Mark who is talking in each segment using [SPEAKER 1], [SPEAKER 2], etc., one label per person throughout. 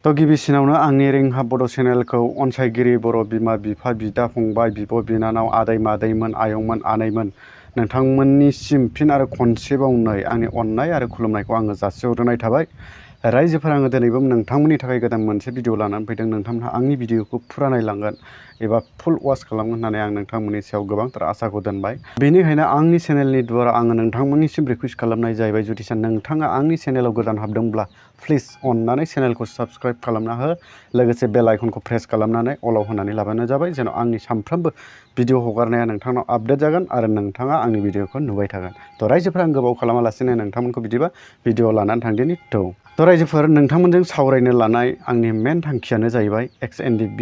[SPEAKER 1] तो गिबिसिनावनो आंनि रिंहा बड' चेनेलखौ अनसायगिरि बर' बिमा बिफा बिदा फंबाय बिब' बिनानाव आदै मादैमोन आयंमोन आनैमोन नोंथांमोननिसिम फिन आरो खनसेबावनो आंनि अननाय आरो खुलुमनायखौ आङो जासिहरनाय थाबाय। रायजोफोर आङो दिनैबो नोंथांमोननि थाखाय गोदान मोनसे भिडिअ लानानै फैदों। नोंथांमोनहा आंनि भिडिअखौ फुरा नायलांगोन एबा फुल वाच खालामगोन होननानै आं नोंथांमोननि सायाव गोबांथार आसाखौ दोनबाय। बेनिखायनो आंनि चेनेलनि द्वारा आङो नोंथांमोननिसिम रिकुवेस्ट खालामनाय जाहैबाय, जुदि नोंथाङा आंनि चेनेलाव गोदान हाबदोंब्ला प्लिज अननानै चेनेलखौ साबस्क्राइब खालामना हो, लोगोसे बेल आइकनखौ प्रेस खालामनानै अलाव होनानै लाबानो जाबाय, जेन' आंनि सानफ्रोमबो भिडिअ हगारनाया नोंथांनाव आपडेट जागोन आरो नोंथाङा आंनि भिडिअखौ नुबाय थागोन। थ' रायजोफोर आं गोबाव खालामालासिनो नोंथांमोनखौ बिदिबा भिडिअ लानानै थांदिनि। थ' रायजोफोर नोंथांमोनजों सावरायनो लानाय आंनि मेन थांखियानो जाहैबाय XNDB,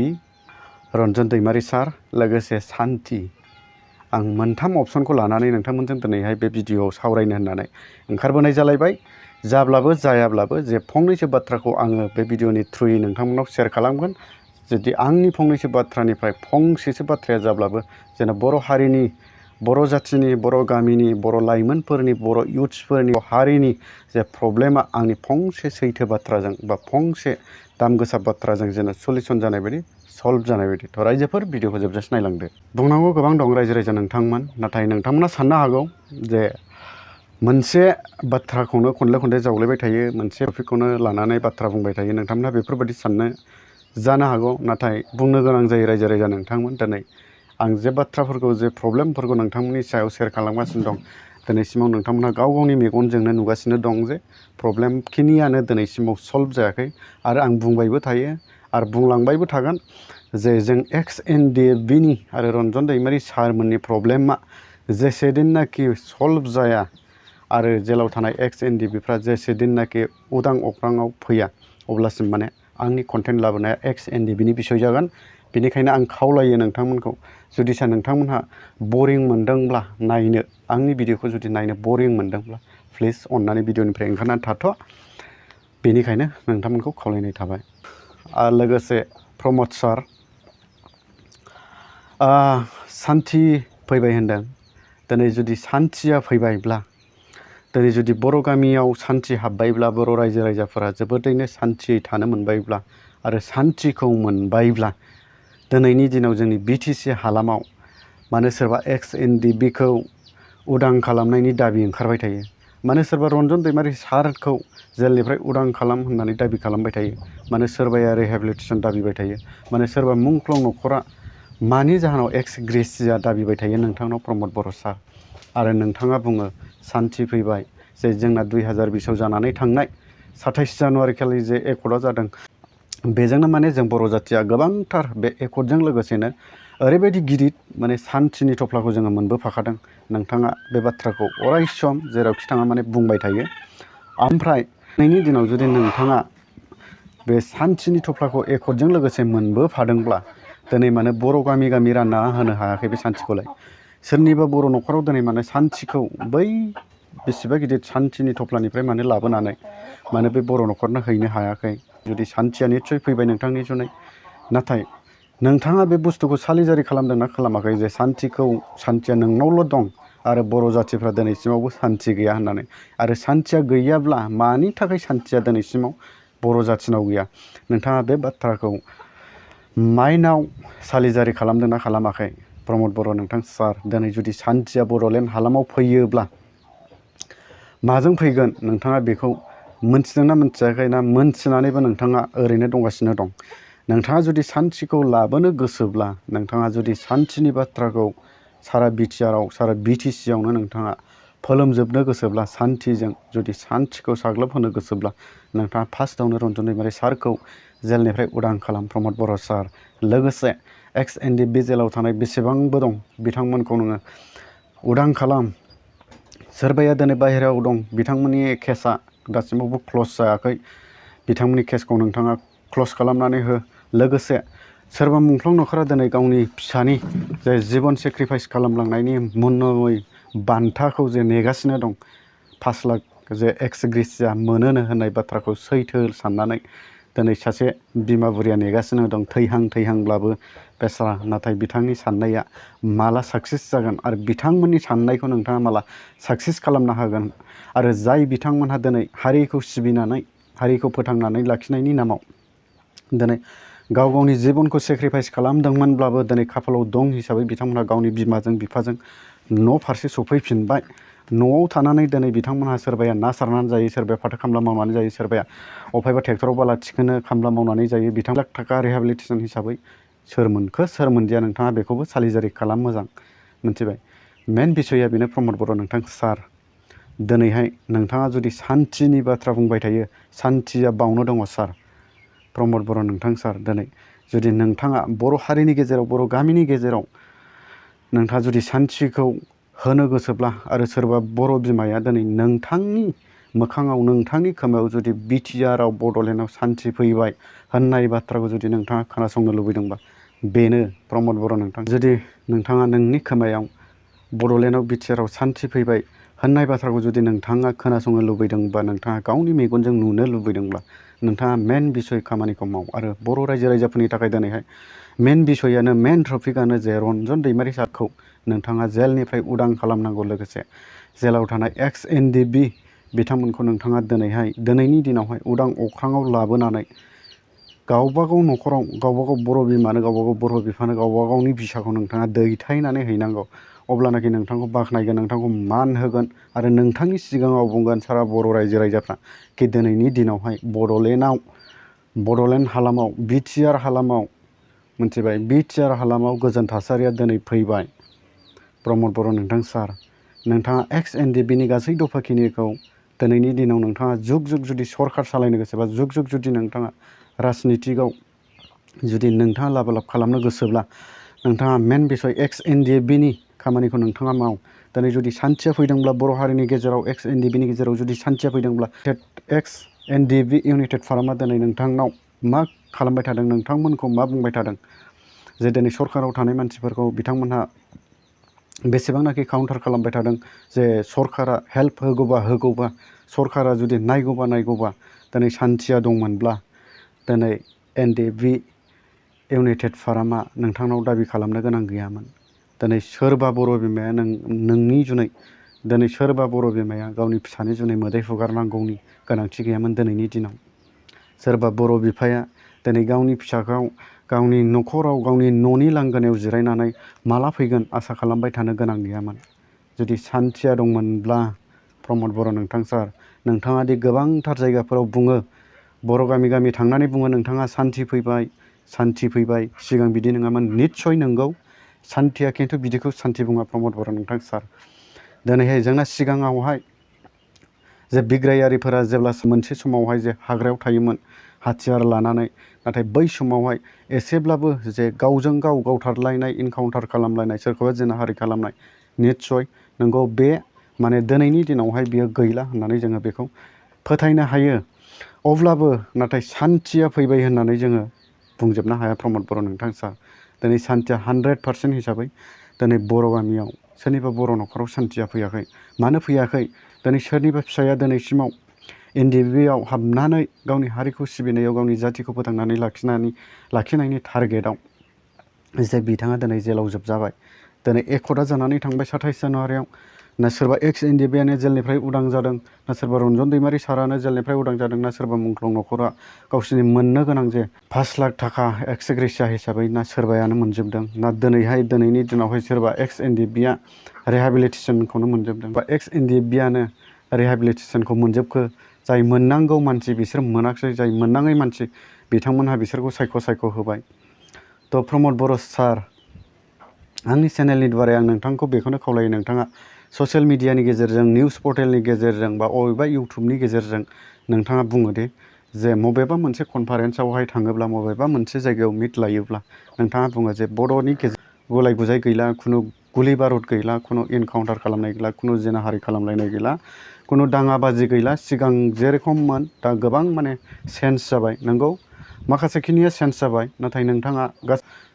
[SPEAKER 1] रन्जन दैमारि सार, लोगोसे सान्थि। आं मोनथाम अपसनखौ लानानै नोंथांमोनजों दिनैहाय बे भिडिअआव सावरायनो होननानै ओंखारबोनाय जालायबाय। जाब्लाबो जायाब्लाबो जे फंनैसो बाथ्राखौ आङो बे भिडिअनि थ्रुयै नोंथांमोनाव शेयार खालामगोन। जुदि आंनि फंनैसो बाथ्रानिफ्राय फंसेसो बाथ्राया जाब्लाबो जेन' बर' हारिनि, बर' जाथिनि, बर' गामिनि, बर' लाइमोनफोरनि, बर' इयुथ्सफोरनि, हारिनि जे प्रब्लेमा आंनि फंसे सैथो बाथ्राजों बा फंसे दाम गोसा बाथ्राजों जेन' सलिउसन जानाय बायदि, सल्भ जानाय बायदि। थ' रायजोफोर भिडिअखौ जोबजासे नायलांदो। बुंनांगौ गोबां दं रायजो नोंथांमोन, नाथाय नोंथांमोना साननो हागौ जे मोनसे बाथ्राखौनो खनले जावलायबाय थायो, मोनसे टपिकखौनो लानानै बाथ्रा बुंबाय थायो। नोंथांमोनहा बेफोरबायदि साननो जानो हागौ, नाथाय बुंनो गोनां जायो रायजो नोंथांमोन। दिनै आं जे बाथ्राफोरखौ, जे प्रब्लेमफोरखौ नोंथांमोननि सायाव शेयार खालामगासिनो दं, दिनैसिमाव नोंथांमोनहा गाव गावनि मेगनजोंनो नुगासिनो दं जे प्रब्लेमखिनियानो दिनैसिमाव सल्भ जायाखै। आरो आं बुंबायबो थायो आरो बुंलांबायबो थागोन जे जों XNDBनि आरो रन्जन दैमारि सारमोननि प्रब्लेमा जेसेदिननाखि सल्भ जाया आरो जेलाव थानाय XNDBफ्रा जेसेदिननाखि उदां अख्राङाव फैया, अब्लासिम माने आंनि कन्टेन्ट लाबोनाया XNDBनि बिसय जागोन। बेनिखायनो आं खावलायो नोंथांमोनखौ, जुदि नोंथांमोनहा बरिं मोनदोंब्ला, नायनो आंनि भिडिअखौ जुदि नायनो बरिं मोनदोंब्ला प्लिज अननानै भिडिअनिफ्राय ओंखारनानै थाथ'। बेनिखायनो नोंथांमोनखौ खावलायनाय थाबाय। आरो लोगोसे प्रमद सार, सान्थि फैबाय होनदों। दिनै जुदि सान्थिया फैबायब्ला, दिनै जुदि बर' गामियाव सान्थि हाबबायब्ला, बर' रायजो राजाफोरा जोबोदैनो सान्थियै थानो मोनबायब्ला आरो सान्थिखौ मोनबायब्ला, दिनैनि दिनाव जोंनि BTC हालामाव मानो सोरबा XNDBखौ उदां खालामनायनि दाबि ओंखारबाय थायो, मानो सोरबा रन्जन दैमारि सारखौ जेलनिफ्राय उदां खालाम होननानै दाबि खालामबाय थायो, मानो सोरबाया रिहेबिलिटेसन दाबिबाय थायो, मानो सोरबा मुंख्लं न'खरा मानि जाहोनाव एक्स ग्रेसिया दाबिबाय थायो नोंथांनाव प्रमद बर' सार। आरो नोंथाङा बुङो सान्थि फैबाय, जे जोंना 2020आव जानानै थांनाय 27 जानुवारि खालि जे एकर्डआ जादों, बेजोंनो माने जों बर' जाथिया गोबांथार बे एकर्डजों लोगोसेनो ओरैबायदि गिदिर माने सान्थिनि थफ्लाखौ जोङो मोनबोफाखादों। नोंथाङा बे बाथ्राखौ अराय सम जेरावखि थाङा माने बुंबाय थायो। ओमफ्राय दिनैनि दिनाव जुदि नोंथाङा बे सान्थिनि थफ्लाखौ एकर्डजों लोगोसे मोनबोफादोंब्ला, दिनै माने बर' गामि रानना होनो हायाखै बे सान्थिखौलाय? सोरनिबा बर' न'खराव दिनै माने सान्थिखौ बै बेसेबा गिदिर सान्थिनि थफ्लानिफ्राय माने लाबोनानै माने बे बर' न'खरनो हैनो हायाखै? जुदि सान्थिया निस्सय फैबाय नोंथांनि जुनै, नाथाय नोंथाङा बे बुस्थुखौ सालिजारि खालामदोंना खालामाखै जे सान्थिया नोंनावल' दं आरो बर' जाथिफ्रा दिनैसिमावबो सान्थि गैया होननानै? आरो सान्थिया गैयाब्ला मानि थाखाय सान्थिया दिनैसिमाव बर' जाथिनाव गैया? नोंथाङा बे बाथ्राखौ माइनाव सालिजारि खालामदोंना खालामाखै? प्रमद बर' नोंथां सार, दिनै जुदि सान्थिया बड'लेण्ड हालामाव फैयोब्ला माजों फैगोन नोंथाङा बेखौ मोनथिदोंना मोनथियाखै? ना मोनथिनानैबो नोंथाङा ओरैनो दंगासिनो दं? नोंथाङा जुदि सान्थिखौ लाबोनो गोसोब्ला, नोंथाङा जुदि सान्थिनि बाथ्राखौ सारा बिटिआरआव, सारा BTCआवनो नोंथाङा फोलोमजोबनो गोसोब्ला, सान्थिजों जुदि सान्थिखौ साग्लोबहोनो गोसोब्ला, नोंथाङा फार्स्टआवनो रन्जन दैमारि सारखौ जेलनिफ्राय उदां खालाम प्रमद बर' सार। लोगोसे XNDB जेलाव थानाय बेसेबांबो दं बिथांमोनखौ नोङो उदां खालाम। सोरबाया दिनै बाहेरायाव दं, बिथांमोननि केसआ दासिमावबो क्ल'ज जायाखै, बिथांमोननि केसखौ नोंथाङा क्ल'ज खालामनानै हो। लोगोसे सोरबा मुंख्लं न'खरा दिनै गावनि फिसानि जे जिबन सेक्रिफाइस खालामलांनायनि मुन्नय बान्थाखौ जे नेगासिनो दं, 5 लाख जे एक्स ग्रेसिया मोनोनो होननाय बाथ्राखौ सैथो साननानै दिनै सासे बिमा बुरिया नेगासिनो दं, थैहांब्लाबो बेसारा। नाथाय बिथांनि साननाया माला साक्सेस जागोन आरो बिथांमोननि साननायखौ नोंथाङा माला साक्सेस खालामनो हागोन? आरो जाय बिथांमोनहा दिनै हारिखौ सिबिनानै, हारिखौ फोथांनानै लाखिनायनि नामाव दिनै गाव गावनि जिबनखौ सेक्रिफाइस खालामदोंमोनब्लाबो दिनै खाफालाव दं हिसाबै बिथांमोनहा गावनि बिमाजों बिफाजों न' फारसे सफैफिनबाय। न'आव थानानै दिनै बिथांमोनहा सोरबाया ना सारनानै जायो, सोरबाया फाथो खामला मावनानै जायो, सोरबाया अफायबा ट्रेक्टराव बाला थिखोनो खामला मावनानै जायो। बिथां लाख थाखा रिहेबिलिटेसन हिसाबै सोर मोनखो सोर मोनदिया नोंथाङा बेखौबो सालिजारि खालाम मोजां मिथिबाय। मेन बिसयआ बेनो प्रमद बर' नोंथां सार। दिनैहाय नोंथाङा जुदि सान्थिनि बाथ्रा बुंबाय थायो, सान्थिया बावनो दङ सार। प्रमद बर' नोंथां सार, दिनै जुदि नोंथाङा बर' हारिनि गेजेराव, बर' गामिनि गेजेराव नोंथाङा जुदि सान्थिखौ होनो गोसोब्ला आरो सोरबा बर' बिमाया दिनै नोंथांनि मोखाङाव, नोंथांनि खोमायाव जुदि बिटिआरआव बड'लेण्डआव सान्थि फैबाय होननाय बाथ्राखौ जुदि नोंथाङा खोनासंनो लुबैदोंबा बेनो प्रमद बर' नोंथां। जुदि नोंथाङा नोंनि खोमायाव बड'लेण्डआव बिटिआरआव सान्थि फैबाय होननाय बाथ्राखौ जुदि नोंथाङा खोनासंनो लुबैदोंबा, नोंथाङा गावनि मेगनजों नुनो लुबैदोंब्ला नोंथाङा मेन बिसय खामानिखौ माव। आरो बर' रायजो राजाफोरनि थाखाय दिनैहाय मेन बिसयआनो, मेन टपिकआनो जे रन्जन दैमारि सारखौ नोंथाङा जेलनिफ्राय उदां खालामनांगौ। लोगोसे जेलाव थानाय एक्स एनडिबि बिथांमोनखौ नोंथाङा दिनैहाय, दिनैनि दिनावहाय उदां अख्राङाव लाबोनानै गावबागाव न'खराव, गावबागाव बर' बिमानो, गावबागाव बर' बिफानो, गावबागावनि फिसाखौ नोंथाङा दैथायनानै हैनांगौ। अब्लानाखि नोंथांखौ बाख्नायगोन, नोंथांखौ मान होगोन आरो नोंथांनि सिगाङाव बुंगोन सारा बर' रायजो राजाफ्रा कि दिनैनि दिनावहाय बड'लेण्ड हालामाव, बिटिआर हालामाव मिथिबाय, बिटिआर हालामाव गोजोन थासारिया दिनै फैबाय। प्रमद बर' नोंथां सार, नोंथाङा एक्स एनडिबिनि गासै दफाखिनिखौ दिनैनि दिनाव नोंथाङा जुग जुग जुदि सरकार सालायनो गोसोबा, जुग जुग जुदि नोंथाङा राजनितिकआव जुदि नोंथाङा लाबा लाब खालामनो गोसोब्ला, नोंथाङा मेन बिसय एक्स एनडिबिनि खामानिखौ नोंथाङा माव। दिनै जुदि सान्थिया फैदोंब्ला बर' हारिनि गेजेराव, एक्स एनडिबिनि गेजेराव जुदि सान्थिया फैदोंब्ला, एक्स एनडिबि इउनाइटेड फारामा दिनै नोंथांनाव मा खालामबाय थादों, नोंथांमोनखौ मा बुंबाय थादों, जे दिनै सरकाराव थानाय मानसिफोरखौ बिथांमोनहा बेसेबांनाखि काउन्टार खालामबाय थादों, जे सरकारा हेल्प होगौबा, सरकारा जुदि नायगौबा दिनै सान्थिया दंमोनब्ला दिनै एनडिबि इउनाइटेड फारामा नोंथांनाव दाबि खालामनो गोनां गैयामोन। दिनै सोरबा बर' बिमाया नोंनि जुनै, दिनै सोरबा बर' बिमाया गावनि फिसानि जुनै मोदै हुगारनांगौनि गोनांथि गैयामोन दिनैनि दिनाव। सोरबा बर' बिफाया दिनै गावनि फिसाखौ गावनि न'खराव, गावनि न'नि लांगोनायाव जिरायनानै माला फैगोन आसा खालामबाय थानो गोनां गैयामोन। जुदि सान्थिया दंमोनब्ला प्रमद बर' नोंथां सार, नोंथाङा दि गोबांथार जायगाफोराव बुङो, बर' गामि गामि थांनानै बुङो नोंथाङा सान्थि फैबाय, सान्थि फैबाय, सिगां बिदि नङामोन। निस्सय नंगौ, सान्थिया खिन्थु बिदिखौ सान्थि बुङा प्रमद बर' नोंथां सार। दिनैहाय जोंना सिगाङावहाय जे बिग्रायारिफोरा जेब्ला मोनसे समावहाय जे हाग्रायाव थायोमोन हाथियार लानानै, नाथाय बै समावहाय एसेब्लाबो जे गावजों गाव गावथारलायनाय, इनकाउन्टार खालामलायनाय, सोरखौबा जिनाहारि खालामनाय, निस्सय नंगौ, बे माने दिनैनि दिनावहाय बियो गैला होननानै जोङो बेखौ फोथायनो हायो। अब्लाबो नाथाय सान्थिया फैबाय होननानै जोङो बुंजोबनो हाया प्रमद बर' नोंथां सार। दिनै सान्थिया 100% हिसाबै दिनै बर' गामियाव, सोरनिबा बर' न'खराव सान्थिया फैयाखै। मानो फैयाखै? दिनै सोरनिबा फिसाया दिनैसिमाव एनडिबिआव हाबनानै गावनि हारिखौ सिबिनायाव, गावनि जाथिखौ फोथांनानै लाखिनायनि टारगेटआव जे बिथाङा दिनै जेलाव जोबजाबाय। दिनै एकदा जानानै थांबाय 27 जानुवारियाव। ना सोरबा एक्स एनडिबिआनो जेलनिफ्राय उदां जादों, ना सोरबा रन्जन दैमारि सारानो जेलनिफ्राय उदां जादों, ना सोरबा मुंख्लं न'खरा गावसोरनि मोननो गोनां जे 5 लाख थाखा एक्सग्रेसिया हिसाबै ना सोरबायानो मोनजोबदों, ना दिनैनि दिनावहाय सोरबा एक्स एनडिबिआ रिहेबिलिटेसनखौनो मोनजोबदों, बा एक्स एनडिबिआनो रिहेबिलिटेसनखौ मोनजोबखो। जाय मोननांगौ मानसि बिसोर मोनाखिसै, जाय मोननाङै मानसि बिथांमोनहा बिसोरखौ सायख' होबाय। थ' प्रमद बर' सार, आंनि चेनेलनि द्वारै आं नोंथांखौ बेखौनो खावलायो, नोंथाङा ससियेल मिडियानि गेजेरजों, निउस पर्टेलनि गेजेरजों, बा अबेबा इउटुबनि गेजेरजों नोंथाङा बुङो दे जे मबेबा मोनसे कनफारेन्सआवहाय थाङोब्ला, मबेबा मोनसे जायगायाव मिट लायोब्ला नोंथाङा बुङो जे बर'नि गुलाय गुजाय गैला, खुनु गुलि बारुद गैला, खुनु इनकाउन्टार खालामनाय गैला, खुनु जिनाहारि खालामलायनाय गैला, खुनु दाङाबाजि गैला। सिगां जेरखममोन दा गोबां माने चेन्ज जाबाय। नंगौ, माखासेखिनिया चेन्ज जाबाय, नाथाय नोंथाङा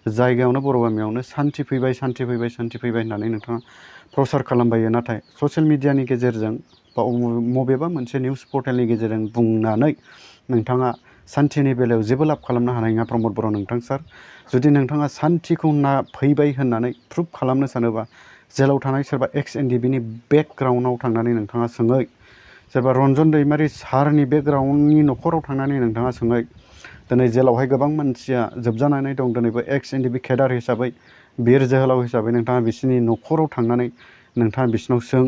[SPEAKER 1] जायगायावनो, बर' गामियावनो सान्थि फैबाय होननानै नोंथाङा प्रसार खालामबायो। नाथाय ससियेल मिडियानि गेजेरजों बा मबेबा मोनसे निउस पर्टेलनि गेजेरजों बुंनानै नोंथाङा सान्थिनि बेलायाव जेबो लाब खालामनो हानाय नङा प्रमद बर' नोंथां सार। जुदि नोंथाङा सान्थिखौ फैबाय होननानै प्रुभ खालामनो सानोबा, जेलाव थानाय सोरबा एक्स एनडिबिनि बेकग्राउन्डआव थांनानै नोंथाङा सोङै, सोरबा रन्जन दैमारि सारनि बेकग्राउन्डनि न'खराव थांनानै नोंथाङा सोङै, दिनै जेलावहाय गोबां मानसिया जोबजानानै दं। दिनैबो एक्स एन डि पि केडार हिसाबै बिर जोहोलाव हिसाबै नोंथाङा बिसोरनि न'खराव थांनानै नोंथाङा बिसोरनाव सों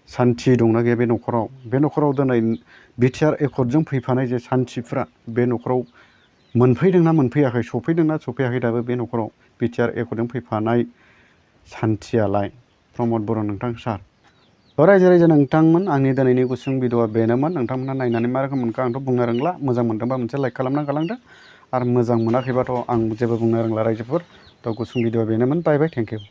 [SPEAKER 1] सान्थि दंना गैया बे न'खराव दिनै बिटिआर एकर्डजों फैफानाय जे सान्थिफ्रा बे न'खराव मोनफैदोंना मोनफैयाखै, सफैदोंना सफैयाखै दाबो बे न'खराव बिटिआर एकर्डजों फैफानाय सान्थियालाय प्रमद बर' नोंथां सार। रायजो राजा नोंथांमोन, आंनि दिनैनि गुसुं भिडिअ'आ बेनोमोन। नोंथांमोना नायनानै मा रोखोम मोनखो आंथ' बुंनो रोंला। मोजां मोनदोंबा मोनसे लाइक खालामना गालांदो आरो मोजां मोनाखैबाथ' आं जेबो बुंनो रोंला रायजोफोर। थ' गुसुं भिडिअ'आ बेनोमोन। बाय बाय, थेंक इउ।